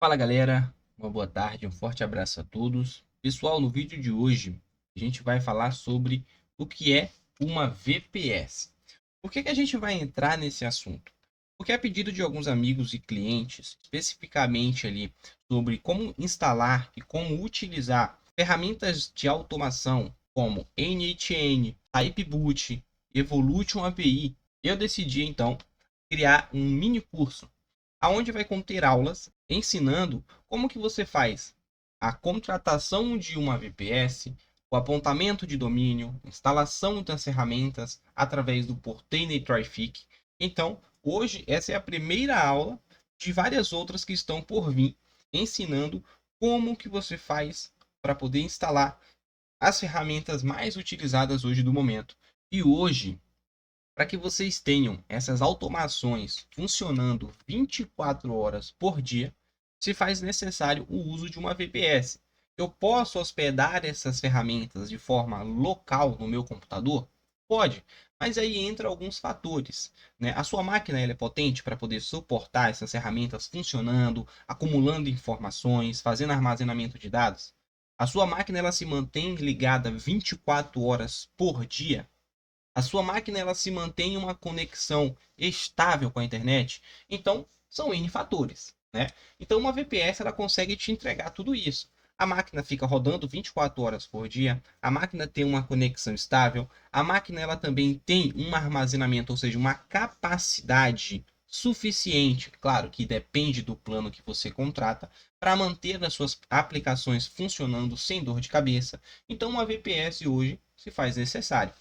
Fala galera, uma boa tarde, um forte abraço a todos. Pessoal, no vídeo de hoje a gente vai falar sobre o que é uma VPS. Por que a gente vai entrar nesse assunto? Porque a pedido de alguns amigos e clientes, especificamente ali sobre como instalar e como utilizar ferramentas de automação como NHN, Typeboot, Evolution API, eu decidi então criar um mini curso aonde vai conter aulas ensinando como que você faz a contratação de uma VPS, o apontamento de domínio, instalação das ferramentas através do Portainer Traffic. Então, hoje essa é a primeira aula de várias outras que estão por vir, ensinando como que você faz para poder instalar as ferramentas mais utilizadas hoje do momento. E hoje para que vocês tenham essas automações funcionando 24 horas por dia, se faz necessário o uso de uma VPS. Eu posso hospedar essas ferramentas de forma local no meu computador? Pode, mas aí entra alguns fatores, né? A sua máquina ela é potente para poder suportar essas ferramentas funcionando, acumulando informações, fazendo armazenamento de dados? A sua máquina ela se mantém ligada 24 horas por dia? A sua máquina ela se mantém em uma conexão estável com a internet? Então, são N fatores, né? Então, uma VPS ela consegue te entregar tudo isso. A máquina fica rodando 24 horas por dia, a máquina tem uma conexão estável, a máquina ela também tem um armazenamento, ou seja, uma capacidade suficiente, claro que depende do plano que você contrata, para manter as suas aplicações funcionando sem dor de cabeça. Então, uma VPS hoje se faz necessário.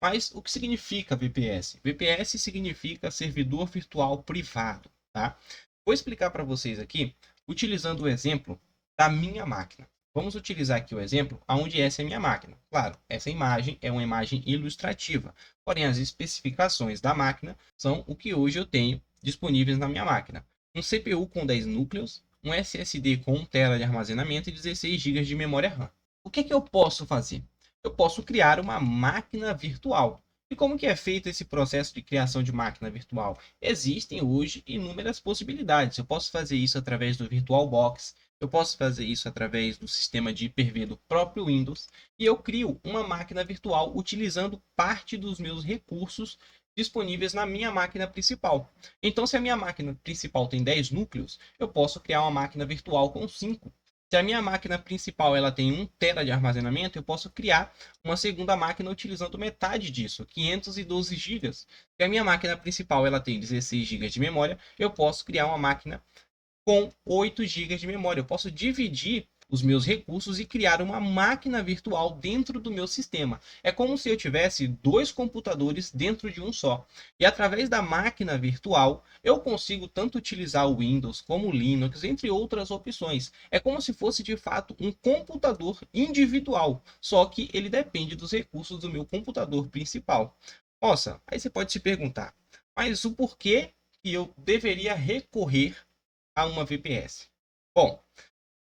Mas o que significa VPS? VPS significa servidor virtual privado, tá? Vou explicar para vocês aqui, utilizando o exemplo da minha máquina. Vamos utilizar aqui o exemplo onde essa é a minha máquina. Claro, essa imagem é uma imagem ilustrativa, porém as especificações da máquina são o que hoje eu tenho disponíveis na minha máquina. Um CPU com 10 núcleos, um SSD com 1 TB de armazenamento e 16 GB de memória RAM. O que eu posso fazer? Eu posso criar uma máquina virtual. E como que é feito esse processo de criação de máquina virtual? Existem hoje inúmeras possibilidades. Eu posso fazer isso através do VirtualBox, eu posso fazer isso através do sistema de Hyper-V do próprio Windows, e eu crio uma máquina virtual utilizando parte dos meus recursos disponíveis na minha máquina principal. Então, se a minha máquina principal tem 10 núcleos, eu posso criar uma máquina virtual com 5. Se a minha máquina principal ela tem 1 TB de armazenamento, eu posso criar uma segunda máquina utilizando metade disso, 512 GB. Se a minha máquina principal ela tem 16 GB de memória, eu posso criar uma máquina com 8 GB de memória. Eu posso dividir os meus recursos e criar uma máquina virtual dentro do meu sistema. É como se eu tivesse dois computadores dentro de um só. E através da máquina virtual, eu consigo tanto utilizar o Windows como o Linux, entre outras opções. É como se fosse de fato um computador individual, só que ele depende dos recursos do meu computador principal. Nossa, aí você pode se perguntar, mas o porquê que eu deveria recorrer a uma VPS? Bom,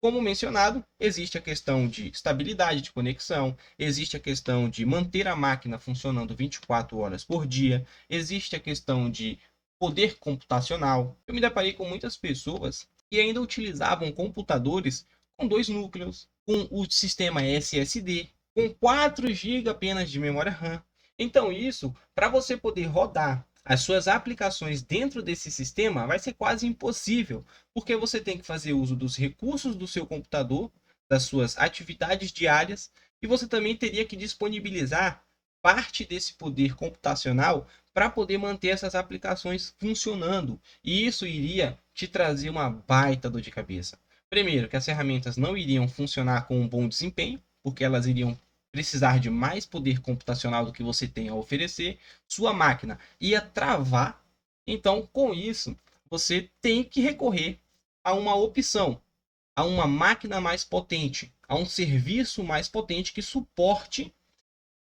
como mencionado, existe a questão de estabilidade de conexão, existe a questão de manter a máquina funcionando 24 horas por dia, existe a questão de poder computacional. Eu me deparei com muitas pessoas que ainda utilizavam computadores com 2 núcleos, com o sistema SSD, com 4 GB apenas de memória RAM. Então, isso, para você poder rodar as suas aplicações dentro desse sistema, vai ser quase impossível, porque você tem que fazer uso dos recursos do seu computador, das suas atividades diárias, e você também teria que disponibilizar parte desse poder computacional para poder manter essas aplicações funcionando. E isso iria te trazer uma baita dor de cabeça. Primeiro, que as ferramentas não iriam funcionar com um bom desempenho, porque elas iriam precisar de mais poder computacional do que você tem a oferecer. Sua máquina ia travar. Então, com isso, você tem que recorrer a uma opção, a uma máquina mais potente, a um serviço mais potente que suporte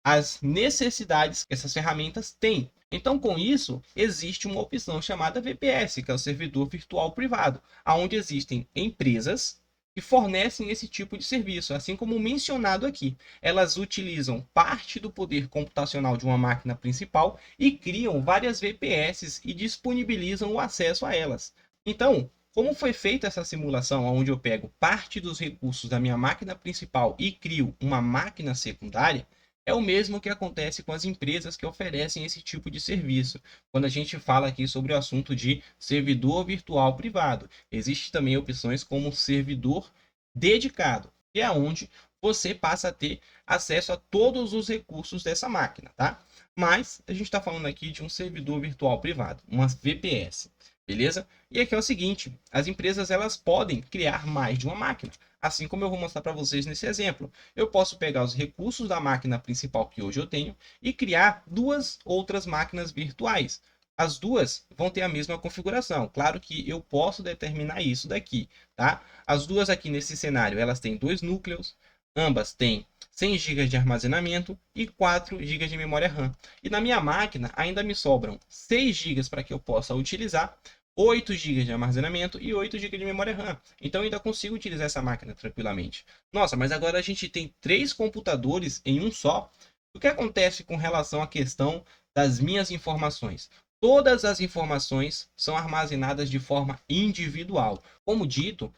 as necessidades que essas ferramentas têm. Então, com isso, existe uma opção chamada VPS, que é o servidor virtual privado, onde existem empresas que fornecem esse tipo de serviço, assim como mencionado aqui. Elas utilizam parte do poder computacional de uma máquina principal e criam várias VPS e disponibilizam o acesso a elas. Então, Como foi feita essa simulação, onde eu pego parte dos recursos da minha máquina principal e crio uma máquina secundária, é o mesmo que acontece com as empresas que oferecem esse tipo de serviço. Quando a gente fala aqui sobre o assunto de servidor virtual privado, existem também opções como servidor dedicado, que é onde você passa a ter acesso a todos os recursos dessa máquina, tá? Mas a gente está falando aqui de um servidor virtual privado, uma VPS, beleza? E aqui é o seguinte, as empresas elas podem criar mais de uma máquina, assim como eu vou mostrar para vocês nesse exemplo. Eu posso pegar os recursos da máquina principal que hoje eu tenho e criar duas outras máquinas virtuais. As duas vão ter a mesma configuração. Claro que eu posso determinar isso daqui, tá? As duas aqui nesse cenário, elas têm dois núcleos, ambas têm 100 GB de armazenamento e 4 GB de memória RAM. E na minha máquina ainda me sobram 6 GB para que eu possa utilizar, 8 GB de armazenamento e 8 GB de memória RAM. Então eu ainda consigo utilizar essa máquina tranquilamente. Nossa, mas agora a gente tem 3 computadores em um só. O que acontece com relação à questão das minhas informações? Todas as informações são armazenadas de forma individual. Como dito,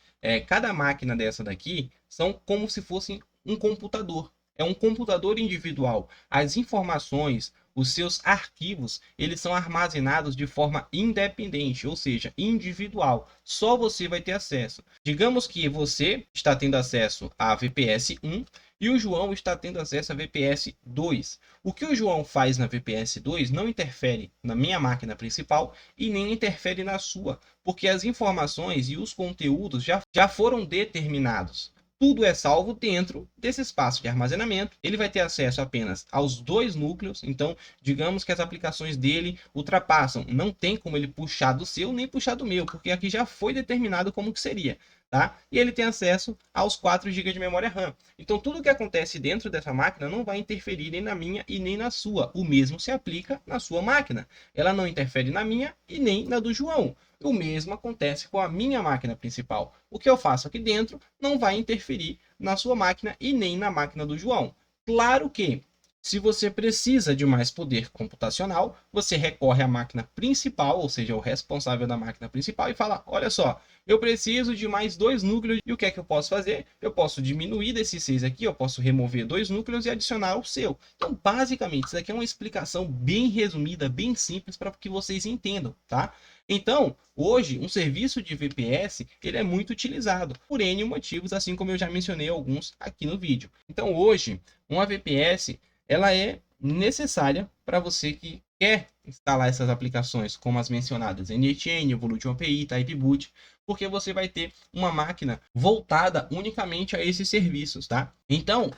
cada máquina dessa daqui são como se fossem um computador. É um computador individual. As informações, os seus arquivos, eles são armazenados de forma independente, ou seja, individual. Só você vai ter acesso. Digamos que você está tendo acesso à VPS 1 e o João está tendo acesso à VPS 2. O que o João faz na VPS 2 não interfere na minha máquina principal e nem interfere na sua, porque as informações e os conteúdos já foram determinados. Tudo é salvo dentro desse espaço de armazenamento. Ele vai ter acesso apenas aos dois núcleos. Então, digamos que as aplicações dele ultrapassam. Não tem como ele puxar do seu nem puxar do meu, porque aqui já foi determinado como que seria. Tá? E ele tem acesso aos 4 GB de memória RAM. Então, tudo que acontece dentro dessa máquina não vai interferir nem na minha e nem na sua. O mesmo se aplica na sua máquina. Ela não interfere na minha e nem na do João. O mesmo acontece com a minha máquina principal. O que eu faço aqui dentro não vai interferir na sua máquina e nem na máquina do João. Claro que, se você precisa de mais poder computacional, você recorre à máquina principal, ou seja, o responsável da máquina principal, e fala: olha só, eu preciso de mais 2 núcleos, e o que é que eu posso fazer? Eu posso diminuir desses 6 aqui, eu posso remover 2 núcleos e adicionar o seu. Então, basicamente, isso aqui é uma explicação bem resumida, bem simples, para que vocês entendam, tá? Então, hoje, um serviço de VPS, ele é muito utilizado por N motivos, assim como eu já mencionei alguns aqui no vídeo. Então, hoje, uma VPS, ela é necessária para você que quer instalar essas aplicações, como as mencionadas, NHN, Evolution API, Typeboot, porque você vai ter uma máquina voltada unicamente a esses serviços, tá? Então,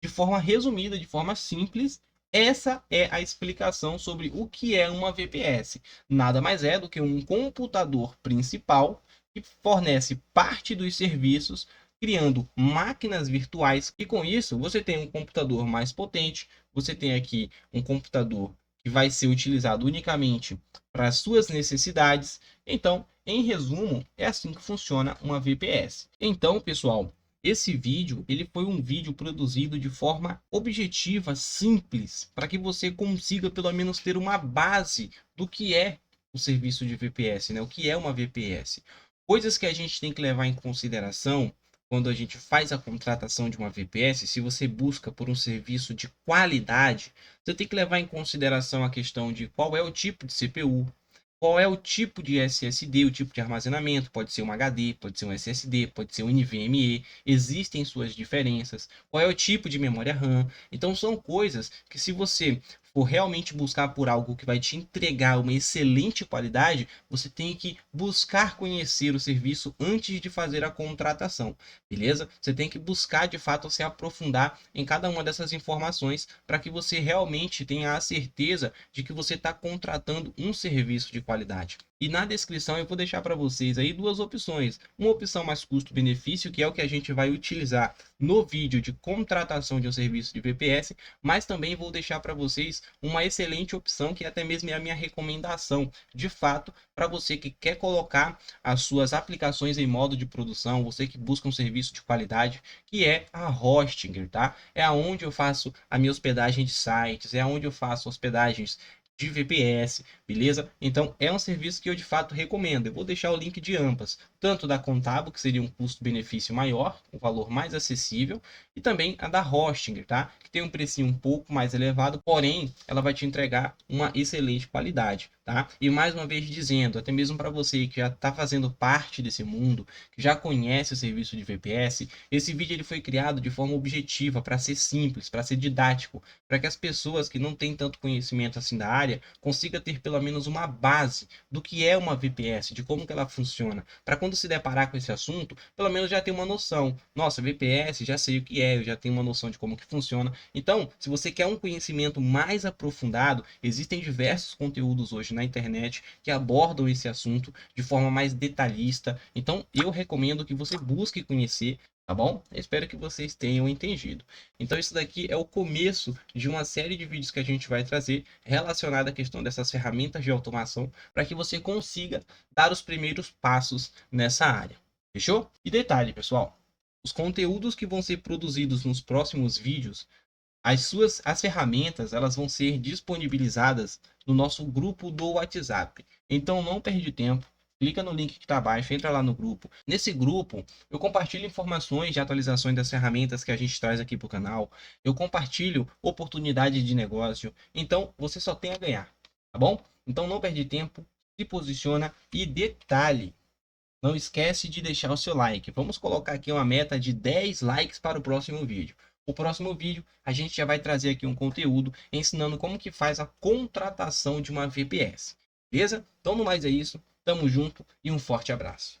de forma resumida, de forma simples, essa é a explicação sobre o que é uma VPS. Nada mais é do que um computador principal que fornece parte dos serviços, criando máquinas virtuais, e com isso você tem um computador mais potente, você tem aqui um computador que vai ser utilizado unicamente para as suas necessidades. Então, em resumo, é assim que funciona uma VPS. Então, pessoal, esse vídeo, ele foi um vídeo produzido de forma objetiva, simples, para que você consiga pelo menos ter uma base do que é o serviço de VPS, né? O que é uma VPS. Coisas que a gente tem que levar em consideração quando a gente faz a contratação de uma VPS. Se você busca por um serviço de qualidade, você tem que levar em consideração a questão de qual é o tipo de CPU, qual é o tipo de SSD, o tipo de armazenamento. Pode ser um HD, pode ser um SSD, pode ser um NVMe, existem suas diferenças. Qual é o tipo de memória RAM. Então são coisas que, se você for realmente buscar por algo que vai te entregar uma excelente qualidade, você tem que buscar conhecer o serviço antes de fazer a contratação, beleza? Você tem que buscar de fato se aprofundar em cada uma dessas informações para que você realmente tenha a certeza de que você está contratando um serviço de qualidade. E na descrição eu vou deixar para vocês aí duas opções. Uma opção mais custo-benefício, que é o que a gente vai utilizar no vídeo de contratação de um serviço de VPS, mas também vou deixar para vocês uma excelente opção, que até mesmo é a minha recomendação, de fato, para você que quer colocar as suas aplicações em modo de produção, você que busca um serviço de qualidade, que é a Hostinger, tá? É aonde eu faço a minha hospedagem de sites, é aonde eu faço hospedagens de VPS, beleza? Então é um serviço que eu de fato recomendo. Eu vou deixar o link de ambas, tanto da Contabo, que seria um custo-benefício maior, um valor mais acessível, e também a da Hostinger, tá? Que tem um precinho um pouco mais elevado, porém ela vai te entregar uma excelente qualidade, tá? E mais uma vez dizendo, até mesmo para você que já está fazendo parte desse mundo, que já conhece o serviço de VPS, esse vídeo ele foi criado de forma objetiva, para ser simples, para ser didático, para que as pessoas que não têm tanto conhecimento assim da área consigam ter pelo menos uma base do que é uma VPS, de como que ela funciona, para quando se deparar com esse assunto, pelo menos já ter uma noção. Nossa, VPS, já sei o que é, eu já tenho uma noção de como que funciona. Então, se você quer um conhecimento mais aprofundado, existem diversos conteúdos hoje na internet que abordam esse assunto de forma mais detalhista. Então, eu recomendo que você busque conhecer, tá bom? Eu espero que vocês tenham entendido. Então, isso daqui é o começo de uma série de vídeos que a gente vai trazer relacionada à questão dessas ferramentas de automação para que você consiga dar os primeiros passos nessa área. Fechou? E detalhe, pessoal, os conteúdos que vão ser produzidos nos próximos vídeos, as ferramentas, elas vão ser disponibilizadas no nosso grupo do WhatsApp. Então não perde tempo, clica no link que está abaixo, entra lá no grupo. Nesse grupo, eu compartilho informações de atualizações das ferramentas que a gente traz aqui para o canal. Eu compartilho oportunidades de negócio. Então você só tem a ganhar, tá bom? Então não perde tempo, se posiciona e detalhe, não esquece de deixar o seu like. Vamos colocar aqui uma meta de 10 likes para o próximo vídeo. O próximo vídeo a gente já vai trazer aqui um conteúdo ensinando como que faz a contratação de uma VPS. Beleza? Então no mais é isso. Tamo junto e um forte abraço.